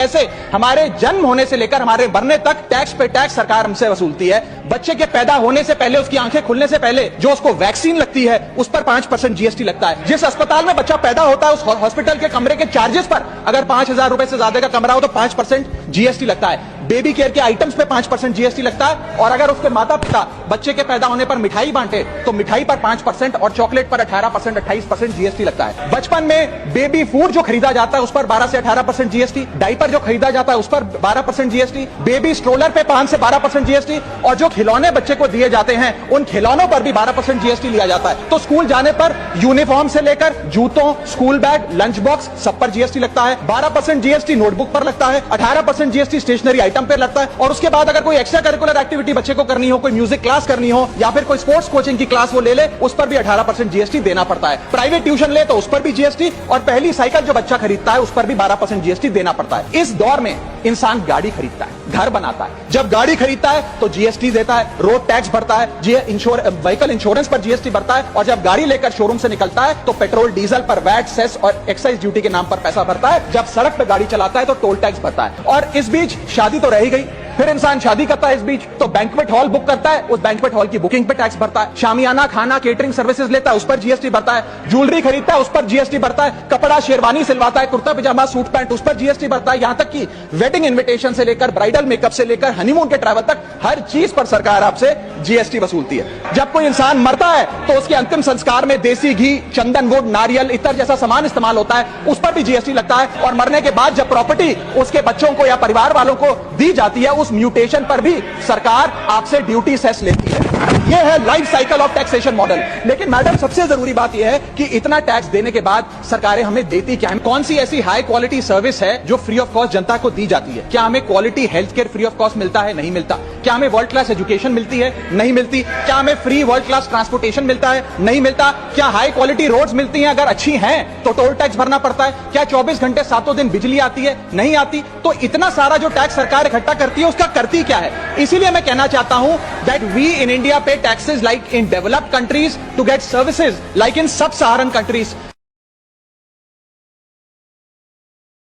ऐसे हमारे जन्म होने से लेकर हमारे मरने तक टैक्स पे टैक्स सरकार हमसे वसूलती है। बच्चे के पैदा होने से पहले, उसकी आंखें खुलने से पहले जो उसको वैक्सीन लगती है उस पर 5% जीएसटी लगता है। जिस अस्पताल में बच्चा पैदा होता है उस हॉस्पिटल के कमरे के चार्जेस पर अगर 5,000 रुपए से ज्यादा का कमरा हो तो 5% जीएसटी लगता है। बेबी केयर के आइटम्स पे 5% जीएसटी लगता है। और अगर उसके माता पिता बच्चे के पैदा होने पर मिठाई बांटे तो मिठाई पर 5% और चॉकलेट पर 18%, 28% जीएसटी लगता है। बचपन में बेबी फूड जो खरीदा जाता है उस पर 12 से 18% जीएसटी, डायपर जो खरीदा जाता है उस पर 12% जीएसटी, बेबी स्ट्रोलर पे 5 से 12% जीएसटी, और जो खिलौने बच्चे को दिए जाते हैं उन खिलौनों पर भी 12% जीएसटी लिया जाता है। तो स्कूल जाने पर यूनिफॉर्म से लेकर जूतों, स्कूल बैग, लंच बॉक्स सब पर जीएसटी लगता है। 12% जीएसटी नोटबुक पर लगता है, 18% जीएसटी स्टेशनरी आइटम पर लगता है। और उसके बाद अगर कोई एक्स्ट्रा करिकुलर एक्टिविटी बच्चे को करनी हो, कोई म्यूजिक क्लास करनी हो या फिर कोई स्पोर्ट्स कोचिंग की क्लास वो ले ले, उस पर भी 18% जीएसटी देना पड़ता है। प्राइवेट ट्यूशन ले तो उस पर भी जीएसटी, और पहली साइकिल जो बच्चा खरीदता है उस पर भी 12% जीएसटी देना पड़ता है। इस दौर में इंसान गाड़ी खरीदता है, घर बनाता है, जब गाड़ी खरीदता है तो जीएसटी देता है, रोड टैक्स भरता है, व्हीकल इंश्योरेंस पर जीएसटी भरता है, और जब गाड़ी लेकर शोरूम से निकलता है तो पेट्रोल डीजल पर वैट, सेस और एक्साइज ड्यूटी के नाम पर पैसा भरता है। जब सड़क पर गाड़ी चलाता है तो टोल टैक्स भरता है। और इस बीच शादी तो रह ही गई, फिर इंसान शादी करता है, इस बीच तो बैंक्वेट हॉल बुक करता है, उस बैंक्वेट हॉल की बुकिंग पे टैक्स भरता है। शामियाना, खाना, केटरिंग सर्विसेज लेता है, उस पर जीएसटी भरता है। ज्वेलरी खरीदता है, उस पर जीएसटी भरता है। कपड़ा, शेरवानी सिलवाता है, कुर्ता पजामा, सूट पैंट, उस पर जीएसटी भरता है। यहां तक कि वेडिंग इन्विटेशन से लेकर ब्राइडल मेकअप से लेकर हनीमून के ट्रैवल तक हर चीज पर सरकार आपसे जीएसटी वसूलती है। जब कोई इंसान मरता है तो उसके अंतिम संस्कार में देसी घी, चंदन वुड, नारियल, इत्र जैसा सामान इस्तेमाल होता है, उस पर भी जीएसटी लगता है। और मरने के बाद जब प्रॉपर्टी उसके बच्चों को या परिवार वालों को दी जाती है, उस म्यूटेशन पर भी सरकार आपसे ड्यूटी सेस लेती है। यह है life cycle of taxation model. लेकिन मैडम, सबसे जरूरी बात यह है कि इतना टैक्स देने के बाद सरकारें हमें देती क्या है? कौन सी ऐसी हाई क्वालिटी सर्विस है जो फ्री ऑफ कॉस्ट जनता को दी जाती है? क्या हमें quality health care free of cost मिलता है? नहीं मिलता। क्या हमें वर्ल्ड क्लास एजुकेशन मिलती है? नहीं मिलती। क्या हमें फ्री वर्ल्ड क्लास ट्रांसपोर्टेशन मिलता है? नहीं मिलता। क्या हाई क्वालिटी रोड्स मिलती हैं? अगर अच्छी हैं तो टोल टैक्स भरना पड़ता है। क्या 24 घंटे सातों दिन बिजली आती है? नहीं आती। तो इतना सारा जो टैक्स सरकार इकट्ठा करती है उसका करती क्या है? इसीलिए मैं कहना चाहता हूं दैट वी इन इंडिया पे taxes like in developed countries to get services like in sub-Saharan countries.